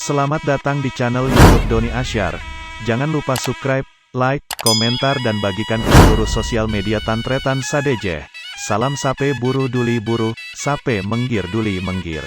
Selamat datang di channel YouTube Doni Asyar. Jangan lupa subscribe, like, komentar dan bagikan ke seluruh sosial media Tantretan Sadejeh. Salam sape buru duli buru, sape menggir duli menggir.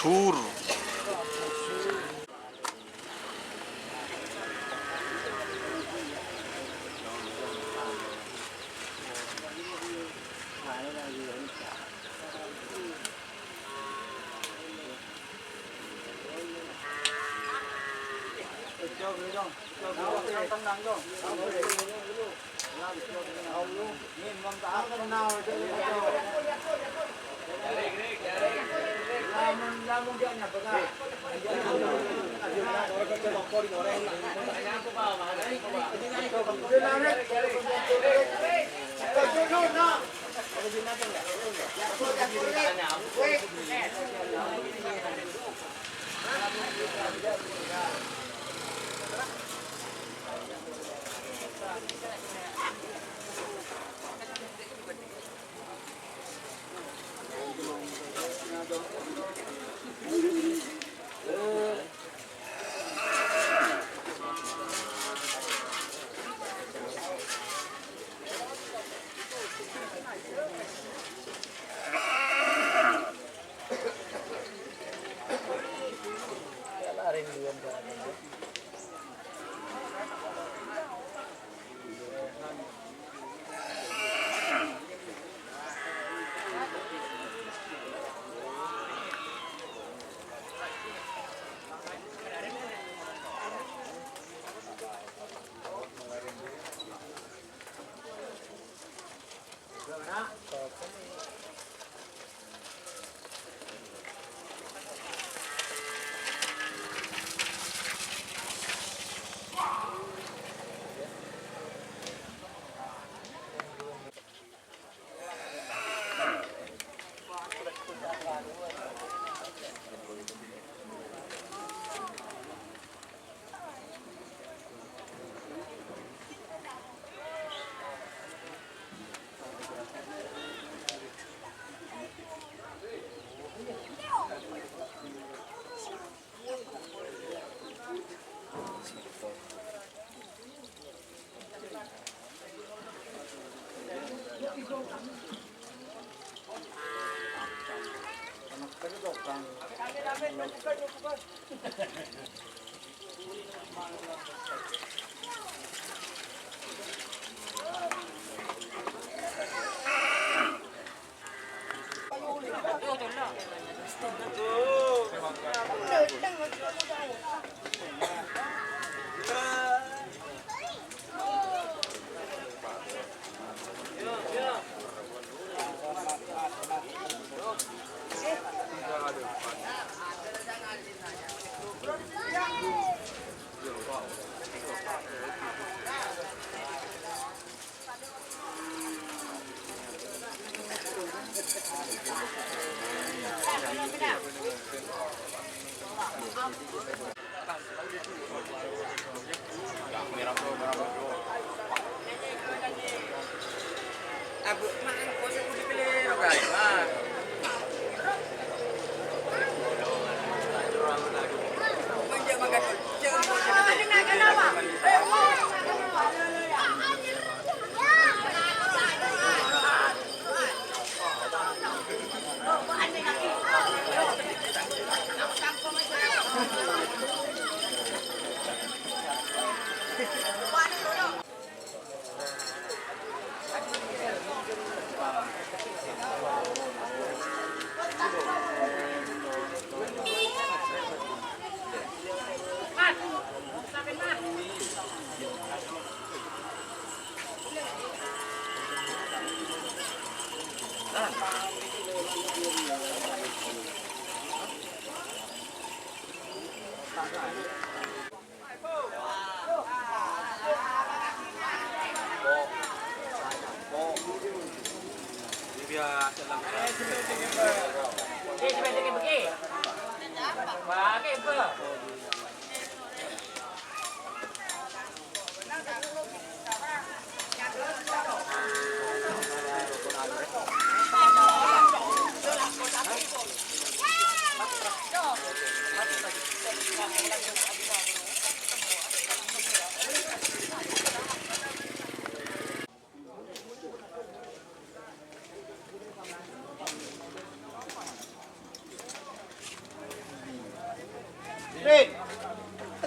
Tur.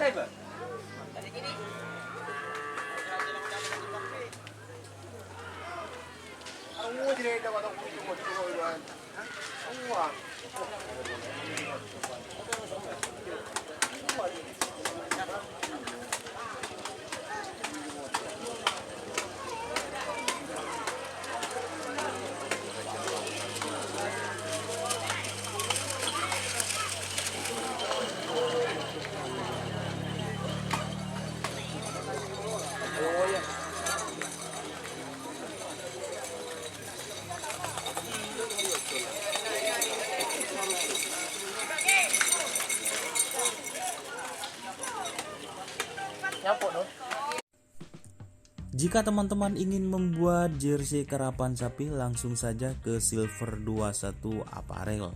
Driver. Ang direta ko itong puso ko iwan. Ang uwang. Jika teman-teman ingin membuat jersey karapan sapi, langsung saja ke Silver 21 Apparel.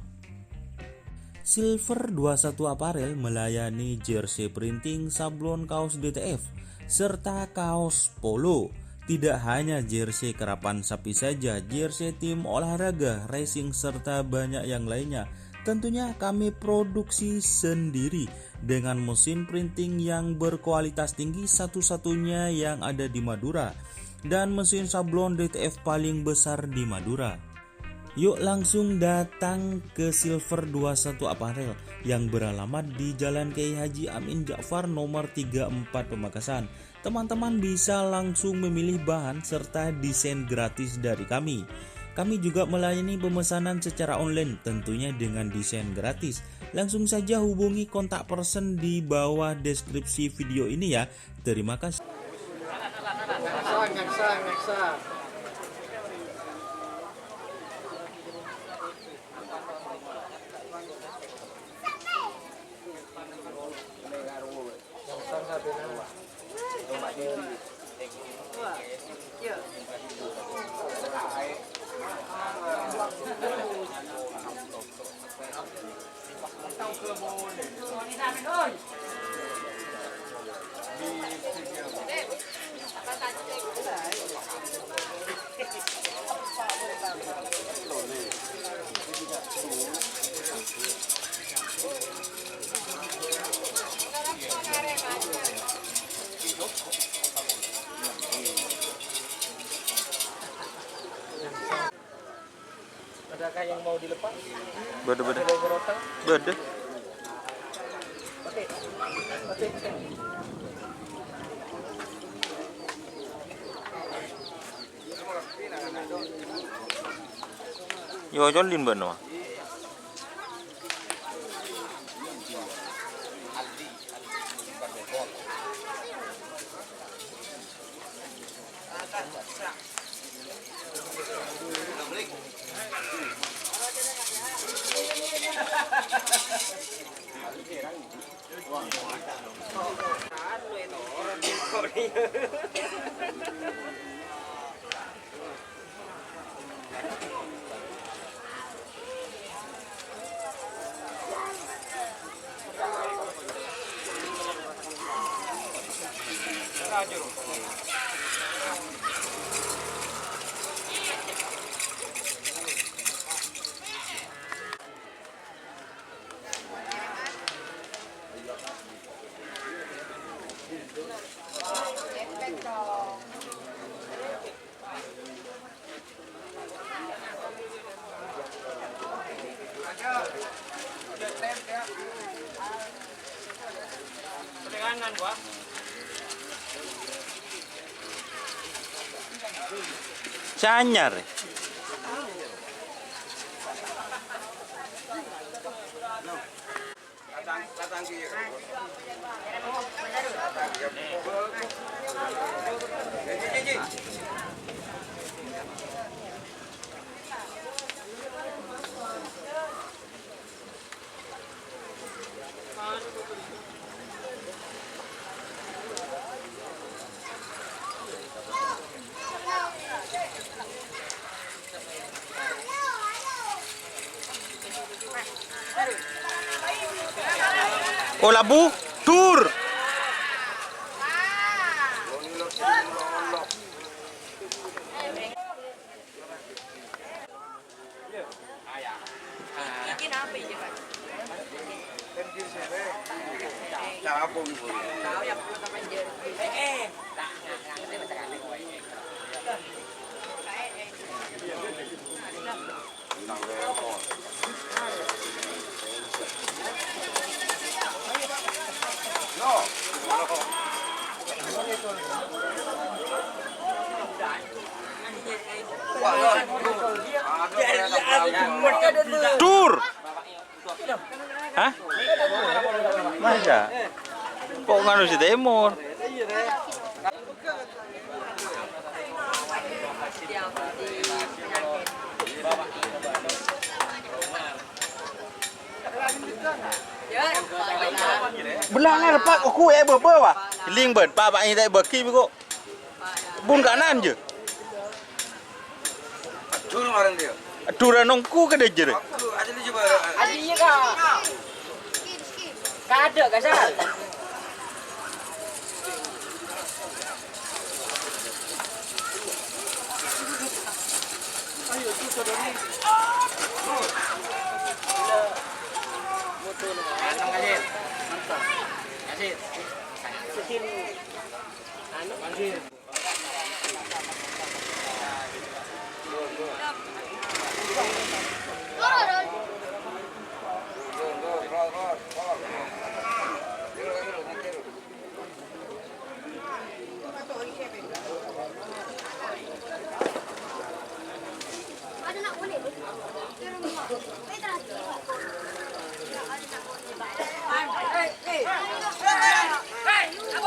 Silver 21 Apparel melayani jersey printing, sablon kaos DTF, serta kaos polo. Tidak hanya jersey karapan sapi saja, jersey tim olahraga, racing, serta banyak yang lainnya. Tentunya kami produksi sendiri dengan mesin printing yang berkualitas tinggi, satu-satunya yang ada di Madura, dan mesin sablon DTF paling besar di Madura. Yuk langsung datang ke Silver 21 Apparel yang beralamat di Jalan Kiai Haji Amin Ja'far nomor 34 Pamekasan. Teman-teman bisa langsung memilih bahan serta desain gratis dari kami. Kami juga melayani pemesanan secara online, tentunya dengan desain gratis. Langsung saja hubungi kontak person di bawah deskripsi video ini ya. Terima kasih. Ngaksa. Manakah yang mau dilepas? Bede. Berotang. Bede. Oke. Yo jolin bano. Sanyar. Oh labu tur. Tur. Hah? Masa? Kok nganu si Timur? Belangan pak aku bebe wah. Ling ben pak pak ini tak beki kok. Bun kanan je. Dulu orang dia. Dura nongku ke dejer. Ada lu coba. Adinya kak. Gak ada, gak salah.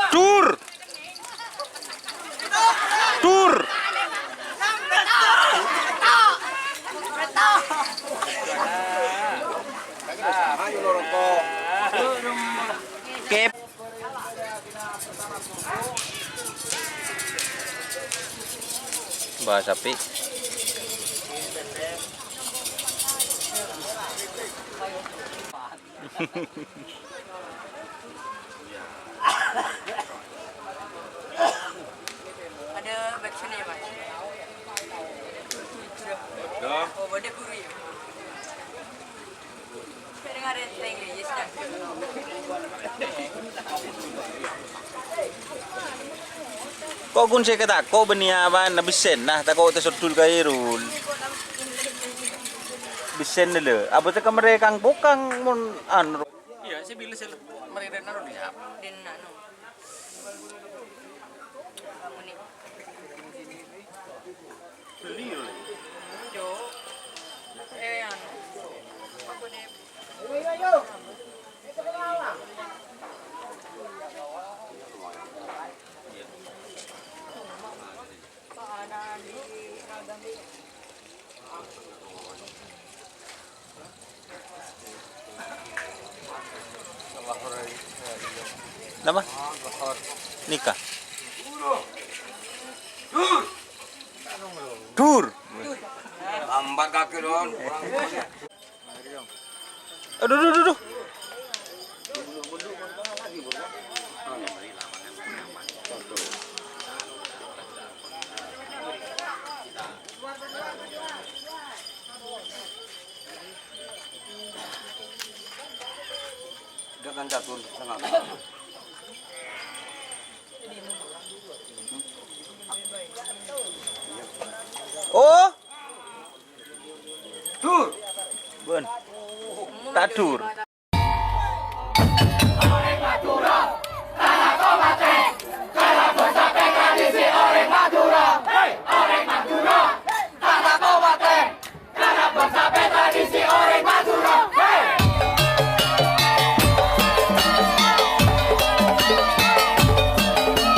Tur. Tur. Kep. Bahasa sapi. Ada backsound ya mas? Oh beda guru ya? Saya dengar enteng ya, ya sudah. Kok kun saya kata kok benia apa nabisen nah tak kau tersutul kairul. bisen dulu. Abot ka mereka kang bukang mun anu. Iya, saya bilang saya mereka naruh di siapa? Din ano. Uni. Beli loh. Jo. Ano. Ako din. Paanan di Ragambi. Nama? Nikah. Dur. Lambat kaki dong. Aduh, aduh, aduh, aduh. Dengan catur tengah. Oh, Tur. bun. Tak dur.